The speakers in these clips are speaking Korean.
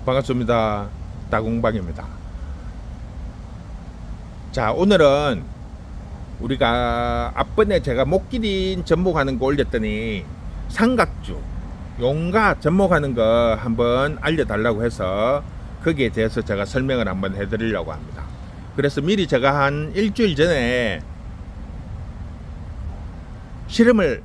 반갑습니다. 다공방입니다. 자, 오늘은 우리가 앞번에 제가 목기린 접목하는 거 올렸더니 삼각주 용가 접목하는 거 한번 알려달라고 해서 거기에 대해서 제가 설명을 한번 해드리려고 합니다. 그래서 미리 제가 한 일주일 전에 실험을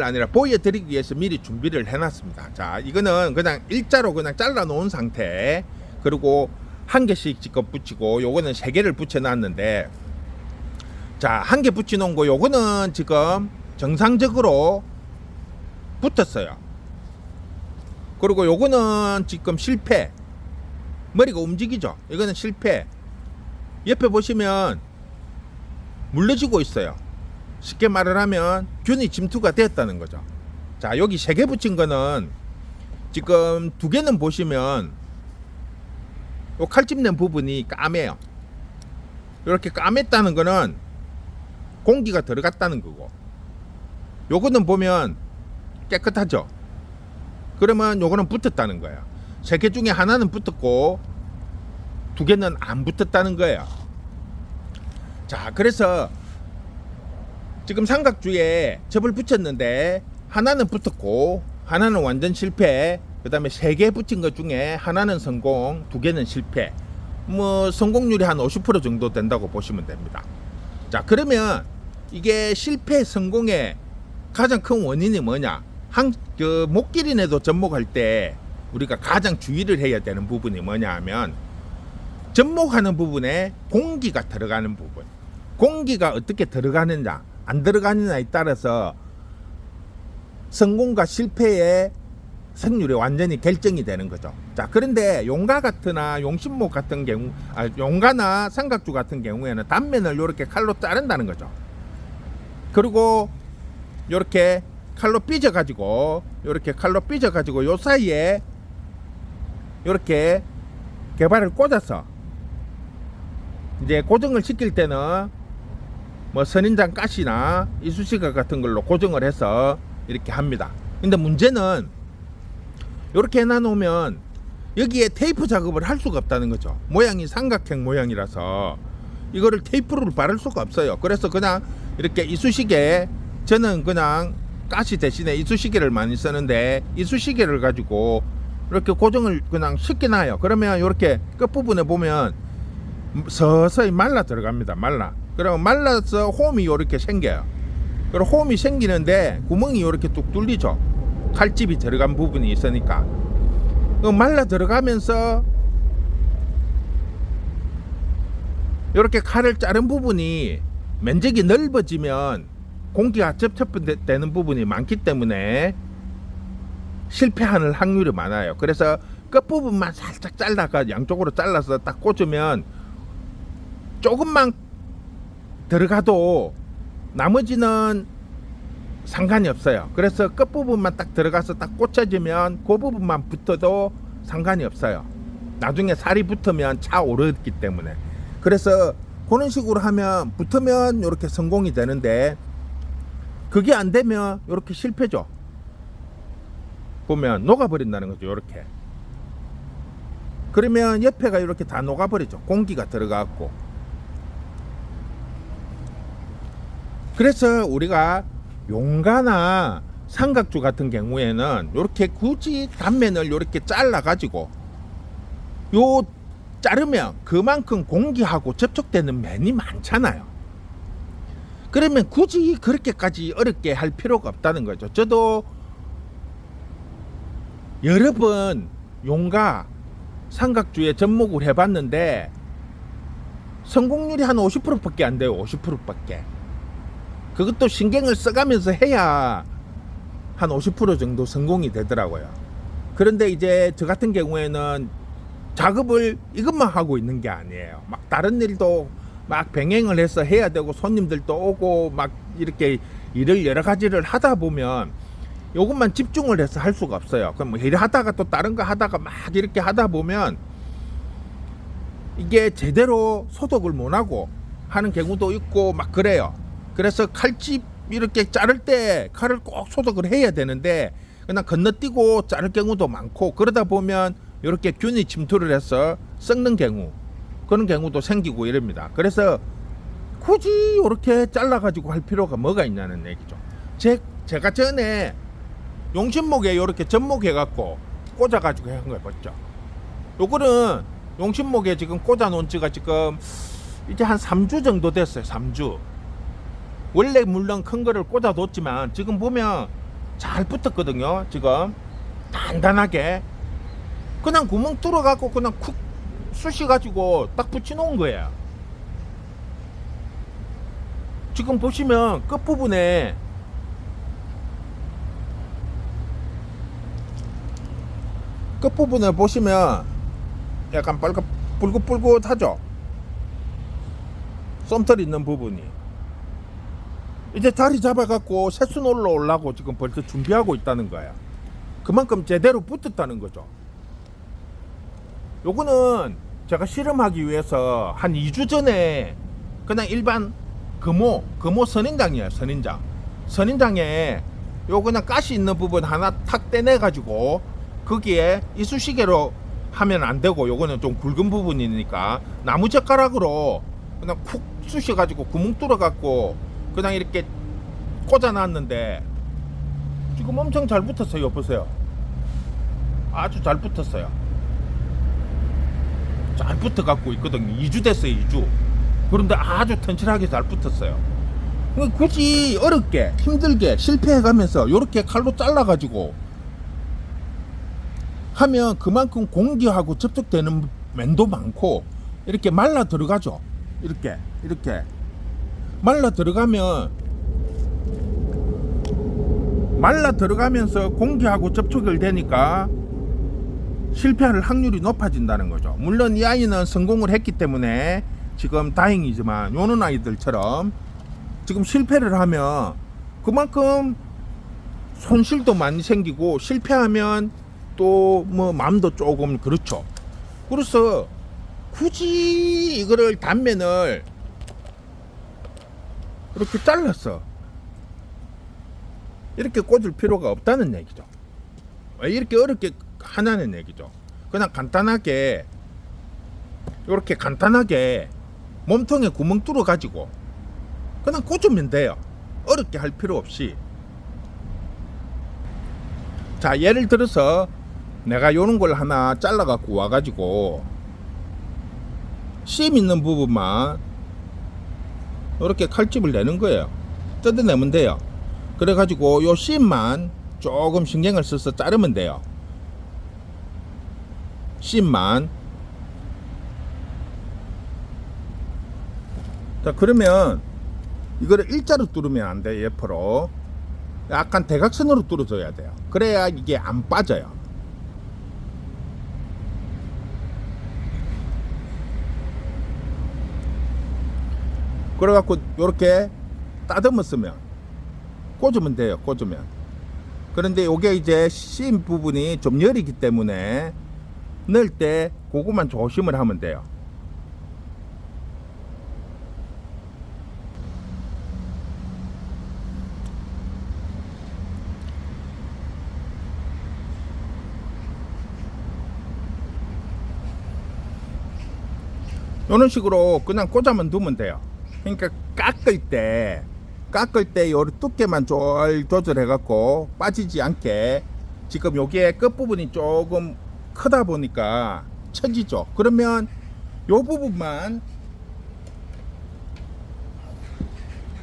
아니라 보여드리기 위해서 미리 준비를 해놨습니다. 자, 이거는 그냥 일자로 그냥 잘라 놓은 상태, 그리고 한 개씩 지금 붙이고 요거는 세 개를 붙여놨는데, 자, 한 개 붙여놓은 거 요거는 지금 정상적으로 붙었어요. 그리고 요거는 지금 실패, 머리가 움직이죠. 이거는 실패. 옆에 보시면 물러지고 있어요. 쉽게 말을 하면 균이 침투가 되었다는 거죠. 자, 여기 세 개 붙인 거는 지금 두 개는 보시면 요 칼집 낸 부분이 까매요. 이렇게 까맸다는 거는 공기가 들어갔다는 거고, 요거는 보면 깨끗하죠. 그러면 요거는 붙었다는 거예요. 세 개 중에 하나는 붙었고 두 개는 안 붙었다는 거예요. 자, 그래서 지금 삼각주에 접을 붙였는데 하나는 붙었고 하나는 완전 실패, 그 다음에 세 개 붙인 것 중에 하나는 성공, 두 개는 실패. 뭐 성공률이 한 50% 정도 된다고 보시면 됩니다. 자, 그러면 이게 실패 성공의 가장 큰 원인이 뭐냐? 목기린에도 접목할 때 우리가 가장 주의를 해야 되는 부분이 뭐냐 하면, 접목하는 부분에 공기가 들어가는 부분, 공기가 어떻게 들어가느냐 안 들어가느냐에 따라서 성공과 실패의 승률이 완전히 결정이 되는 거죠. 자, 그런데 용가 같으나 용신목 같은 경우, 용가나 삼각주 같은 경우에는 단면을 이렇게 칼로 자른다는 거죠. 그리고 이렇게 칼로 삐져가지고 요 사이에 이렇게 개발을 꽂아서 이제 고정을 시킬 때는 뭐 선인장 가시나 이쑤시개 같은 걸로 고정을 해서 이렇게 합니다. 근데 문제는 이렇게 해놔놓으면 여기에 테이프 작업을 할 수가 없다는 거죠. 모양이 삼각형 모양이라서 이거를 테이프를 바를 수가 없어요. 그래서 그냥 이렇게 이쑤시개, 저는 그냥 가시 대신에 이쑤시개를 많이 쓰는데 이쑤시개를 가지고 이렇게 고정을 그냥 시켜놔요. 그러면 이렇게 끝부분에 보면 서서히 말라 들어갑니다. 그러면 말라서 홈이 이렇게 생겨요. 그리고 홈이 생기는데 구멍이 이렇게 뚝 뚫리죠. 칼집이 들어간 부분이 있으니까. 말라 들어가면서 이렇게 칼을 자른 부분이 면적이 넓어지면 공기가 접촉되는 부분이 많기 때문에 실패하는 확률이 많아요. 그래서 끝부분만 살짝 잘라가 양쪽으로 잘라서 딱 꽂으면 조금만 들어가도 나머지는 상관이 없어요. 그래서 끝부분만 딱 들어가서 딱 꽂혀지면 그 부분만 붙어도 상관이 없어요. 나중에 살이 붙으면 차오르기 때문에. 그래서 그런 식으로 하면 붙으면 이렇게 성공이 되는데, 그게 안 되면 이렇게 실패죠. 보면 녹아버린다는 거죠. 이렇게. 그러면 옆에가 이렇게 다 녹아버리죠. 공기가 들어가고. 그래서 우리가 용가나 삼각주 같은 경우에는 이렇게 굳이 단면을 이렇게 잘라 가지고 자르면 그만큼 공기하고 접촉되는 면이 많잖아요. 그러면 굳이 그렇게까지 어렵게 할 필요가 없다는 거죠. 저도 여러 번 용가 삼각주에 접목을 해봤는데 성공률이 한 50%밖에 안 돼요. 50%밖에. 그것도 신경을 써가면서 해야 한 50% 정도 성공이 되더라고요. 그런데 이제 저 같은 경우에는 작업을 이것만 하고 있는 게 아니에요. 막 다른 일도 막 병행을 해서 해야 되고, 손님들도 오고 막 이렇게 일을 여러 가지를 하다 보면 이것만 집중을 해서 할 수가 없어요. 그럼 뭐 일 하다가 또 다른 거 하다가 막 이렇게 하다 보면 이게 제대로 소독을 못 하고 하는 경우도 있고 막 그래요. 그래서 칼집 이렇게 자를 때 칼을 꼭 소독을 해야 되는데 그냥 건너뛰고 자를 경우도 많고, 그러다 보면 이렇게 균이 침투를 해서 썩는 경우, 그런 경우도 생기고 이럽니다. 그래서 굳이 이렇게 잘라가지고 할 필요가 뭐가 있냐는 얘기죠. 제가 전에 용신목에 이렇게 접목해갖고 꽂아가지고 한 거 봤죠. 요거는 용신목에 지금 꽂아놓은 지가 지금 이제 한 3주 정도 됐어요. 3주. 원래 물론 큰 거를 꽂아뒀지만 지금 보면 잘 붙었거든요. 지금 단단하게 그냥 구멍 뚫어갖고 그냥 쿡 쑤셔가지고 딱 붙여놓은 거예요. 지금 보시면 끝부분에 보시면 약간 붉긋붉긋하죠. 솜털 있는 부분이 이제 자리 잡아갖고 새순 올라오려고 지금 벌써 준비하고 있다는 거예요. 그만큼 제대로 붙었다는 거죠. 요거는 제가 실험하기 위해서 한 2주 전에 그냥 일반 금호 선인장이에요. 선인장에 요 그냥 가시 있는 부분 하나 탁 떼내 가지고 거기에 이쑤시개로 하면 안 되고, 요거는 좀 굵은 부분이니까 나무젓가락으로 그냥 푹 쑤셔 가지고 구멍 뚫어 갖고 그냥 이렇게 꽂아 놨는데 지금 엄청 잘 붙었어요. 보세요. 아주 잘 붙었어요. 잘 붙어 갖고 있거든요. 2주 됐어요. 2주. 그런데 아주 튼실하게 잘 붙었어요. 굳이 어렵게 힘들게 실패해 가면서 요렇게 칼로 잘라 가지고 하면 그만큼 공기하고 접촉되는 면도 많고, 이렇게 말라 들어가죠. 이렇게 말라 들어가면서 공기하고 접촉을 되니까 실패할 확률이 높아진다는 거죠. 물론 이 아이는 성공을 했기 때문에 지금 다행이지만, 요런 아이들처럼 지금 실패를 하면 그만큼 손실도 많이 생기고, 실패하면 또 뭐 마음도 조금 그렇죠. 그래서 굳이 이거를 단면을 이렇게 잘랐어. 이렇게 꽂을 필요가 없다는 얘기죠. 왜 이렇게 어렵게 하냐는 얘기죠. 그냥 간단하게 이렇게 간단하게 몸통에 구멍 뚫어 가지고 그냥 꽂으면 돼요. 어렵게 할 필요 없이. 자, 예를 들어서 내가 요런 걸 하나 잘라 갖고 와 가지고 심 있는 부분만 이렇게 칼집을 내는 거예요. 뜯어내면 돼요. 그래 가지고 요 심만 조금 신경을 써서 자르면 돼요. 심만. 자, 그러면 이거를 일자로 뚫으면 안 돼요. 옆으로 약간 대각선으로 뚫어줘야 돼요. 그래야 이게 안 빠져요. 그래갖고 요렇게 따듬었으면 꽂으면 돼요. 꽂으면. 그런데 요게 이제 심 부분이 좀 열이기 때문에 넣을 때 그것만 조심을 하면 돼요. 이런 식으로 그냥 꽂아만 두면 돼요. 그러니까 깎을 때 요 두께만 조절해 갖고 빠지지 않게. 지금 여기에 끝부분이 조금 크다 보니까 처지죠. 그러면 요 부분만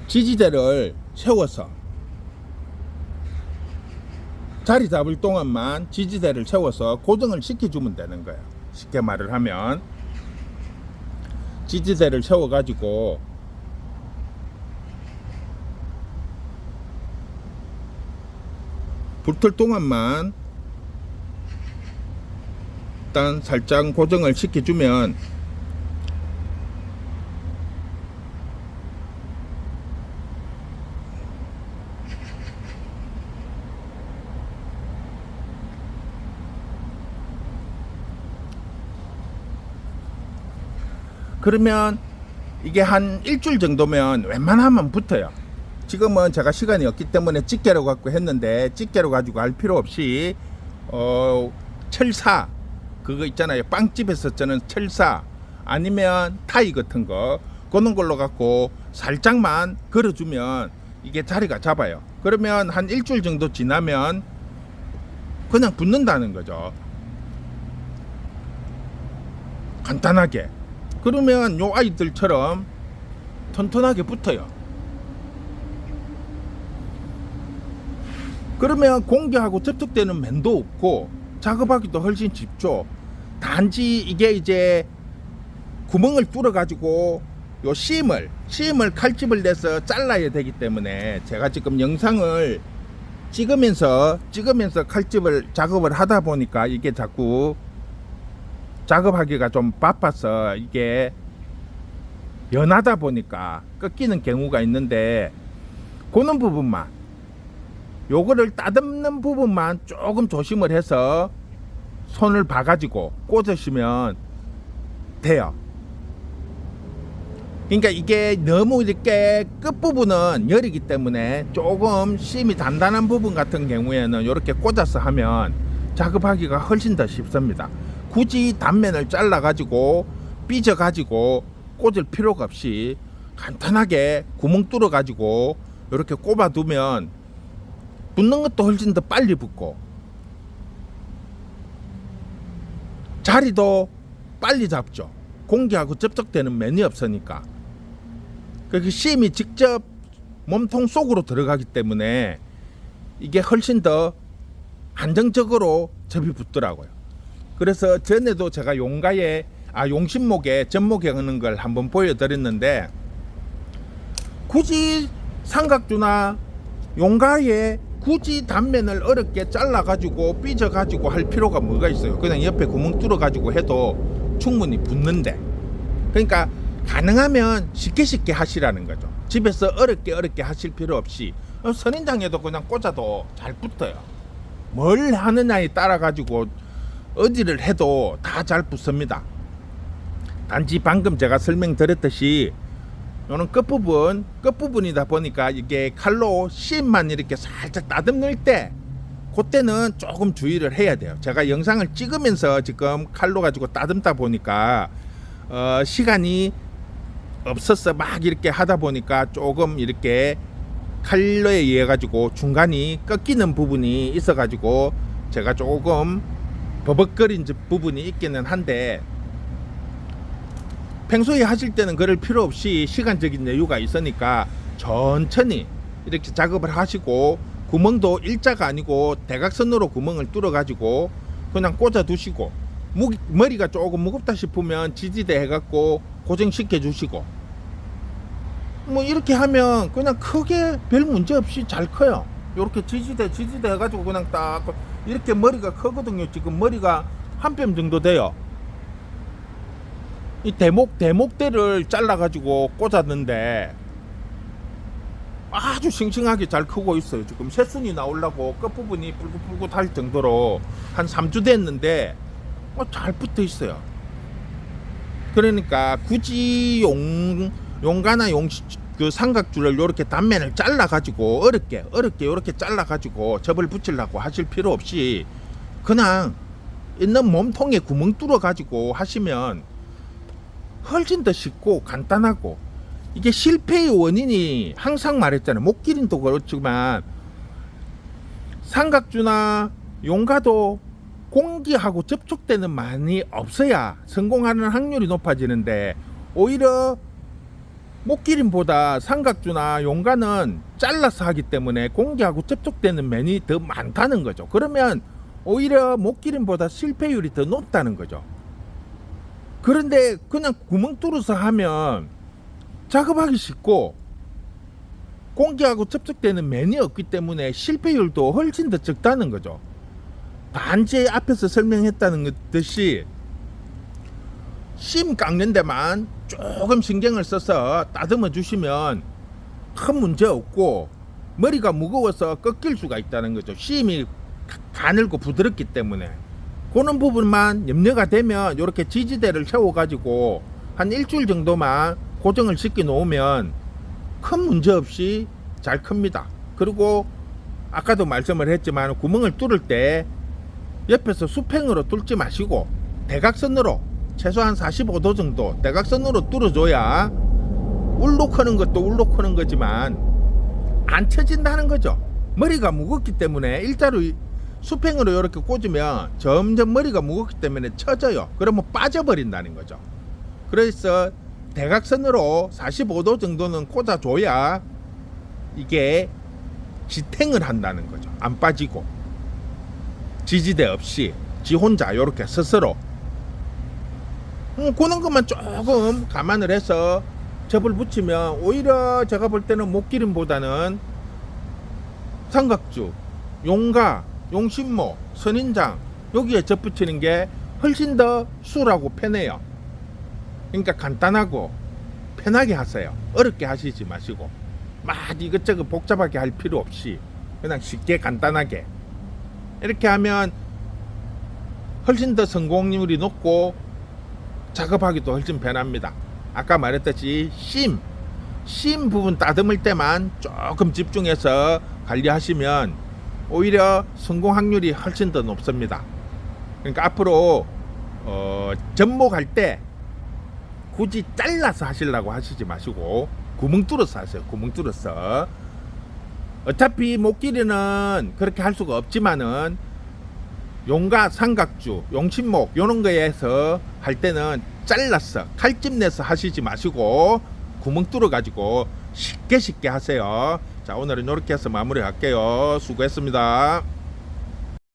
지지대를 세워서 자리 잡을 동안만 지지대를 세워서 고정을 시켜주면 되는 거예요. 쉽게 말을 하면 지지대를 세워 가지고 붙을 동안만 일단 살짝 고정을 시켜주면 그러면 이게 한 일주일 정도면 웬만하면 붙어요. 지금은 제가 시간이 없기 때문에 집게로 갖고 했는데, 집게로 가지고 할 필요 없이 철사, 그거 있잖아요, 빵집에서 저는 철사 아니면 타이 같은 거, 그런 걸로 갖고 살짝만 걸어주면 이게 자리가 잡아요. 그러면 한 일주일 정도 지나면 그냥 붙는다는 거죠, 간단하게. 그러면 요 아이들처럼 튼튼하게 붙어요. 그러면 공기하고 접촉되는 면도 없고 작업하기도 훨씬 쉽죠. 단지 이게 이제 구멍을 뚫어 가지고 요 심을 칼집을 내서 잘라야 되기 때문에, 제가 지금 영상을 찍으면서 칼집을 작업을 하다 보니까 이게 자꾸 작업하기가 좀 바빠서 이게 연하다 보니까 꺾이는 경우가 있는데, 그런 부분만, 요거를 따듬는 부분만 조금 조심을 해서 손을 봐가지고 꽂으시면 돼요. 그러니까 이게 너무 이렇게 끝부분은 열이기 때문에 조금 심이 단단한 부분 같은 경우에는 이렇게 꽂아서 하면 작업하기가 훨씬 더 쉽습니다. 굳이 단면을 잘라 가지고 삐져 가지고 꽂을 필요가 없이 간단하게 구멍 뚫어 가지고 이렇게 꼽아 두면 붙는 것도 훨씬 더 빨리 붙고 자리도 빨리 잡죠. 공기하고 접촉되는 면이 없으니까. 그 심이 직접 몸통 속으로 들어가기 때문에 이게 훨씬 더 안정적으로 접이 붙더라고요. 그래서 전에도 제가 용신목에 전목에 하는 걸 한번 보여드렸는데, 굳이 삼각주나 용가에 굳이 단면을 어렵게 잘라 가지고 삐져 가지고 할 필요가 뭐가 있어요. 그냥 옆에 구멍 뚫어 가지고 해도 충분히 붙는데, 그러니까 가능하면 쉽게 하시라는 거죠. 집에서 어렵게 하실 필요 없이 선인장에도 그냥 꽂아도 잘 붙어요. 뭘 하느냐에 따라 가지고 어디를 해도 다 잘 붙습니다. 단지 방금 제가 설명드렸듯이 이는 끝부분이다 보니까 이게 칼로 심만 이렇게 살짝 따듬을 때, 그때는 조금 주의를 해야 돼요. 제가 영상을 찍으면서 지금 칼로 가지고 따듬다 보니까 시간이 없어서 막 이렇게 하다 보니까 조금 이렇게 칼로에 의해 가지고 중간이 꺾이는 부분이 있어 가지고 제가 조금 버벅거린 부분이 있기는 한데, 평소에 하실 때는 그럴 필요 없이 시간적인 여유가 있으니까 천천히 이렇게 작업을 하시고, 구멍도 일자가 아니고 대각선으로 구멍을 뚫어 가지고 그냥 꽂아 두시고, 머리가 조금 무겁다 싶으면 지지대 해갖고 고정시켜 주시고, 뭐 이렇게 하면 그냥 크게 별 문제 없이 잘 커요. 이렇게 지지대 해가지고 그냥 딱 이렇게 머리가 크거든요. 지금 머리가 한 뼘 정도 돼요. 이 대목대를 잘라 가지고 꽂았는데 아주 싱싱하게 잘 크고 있어요. 지금 새순이 나오려고 끝부분이 뿔긋뿔긋할 정도로 한 3주 됐는데 잘 붙어 있어요. 그러니까 굳이 용가나 그 삼각줄을 이렇게 단면을 잘라 가지고 어렵게 이렇게 잘라 가지고 접을 붙이려고 하실 필요 없이 그냥 있는 몸통에 구멍 뚫어 가지고 하시면 훨씬 더 쉽고 간단하고, 이게 실패의 원인이 항상 말했잖아요. 목기린도 그렇지만 삼각주나 용가도 공기하고 접촉되는 면이 없어야 성공하는 확률이 높아지는데, 오히려 목기린보다 삼각주나 용가는 잘라서 하기 때문에 공기하고 접촉되는 면이 더 많다는 거죠. 그러면 오히려 목기린보다 실패율이 더 높다는 거죠. 그런데 그냥 구멍 뚫어서 하면 작업하기 쉽고 공기하고 접촉되는 면이 없기 때문에 실패율도 훨씬 더 적다는 거죠. 단지 앞에서 설명했다는 듯이 심 깎는 데만 조금 신경을 써서 따듬어 주시면 큰 문제 없고, 머리가 무거워서 꺾일 수가 있다는 거죠. 심이 가늘고 부드럽기 때문에 그런 부분만 염려가 되면 이렇게 지지대를 세워 가지고 한 일주일 정도만 고정을 시켜 놓으면 큰 문제 없이 잘 큽니다. 그리고 아까도 말씀을 했지만 구멍을 뚫을 때 옆에서 수평으로 뚫지 마시고 대각선으로 최소한 45도 정도 대각선으로 뚫어줘야 울로 크는 것도 울로 크는 거지만 안 쳐진다는 거죠. 머리가 무겁기 때문에 일자로 수평으로 이렇게 꽂으면 점점 머리가 무겁기 때문에 쳐져요. 그러면 빠져버린다는 거죠. 그래서 대각선으로 45도 정도는 꽂아줘야 이게 지탱을 한다는 거죠. 안 빠지고 지지대 없이 지 혼자 이렇게 스스로 그런 것만 조금 감안을 해서 접을 붙이면 오히려 제가 볼 때는 목기름보다는 삼각주, 용가, 용신모, 선인장 여기에 접 붙이는 게 훨씬 더 수월하고 편해요. 그러니까 간단하고 편하게 하세요. 어렵게 하시지 마시고 막 이것저것 복잡하게 할 필요 없이 그냥 쉽게 간단하게 이렇게 하면 훨씬 더 성공률이 높고 작업하기도 훨씬 편합니다. 아까 말했듯이 심 부분 따듬을 때만 조금 집중해서 관리하시면 오히려 성공 확률이 훨씬 더 높습니다. 그러니까 앞으로 접목할 때 굳이 잘라서 하시려고 하시지 마시고 구멍 뚫어서 하세요. 구멍 뚫어서. 어차피 목길이는 그렇게 할 수가 없지만은 용가, 삼각주, 용신목 요런 거에서 할 때는 잘라서 칼집 내서 하시지 마시고 구멍 뚫어 가지고 쉽게 하세요. 자, 오늘은 이렇게 해서 마무리 할게요. 수고했습니다.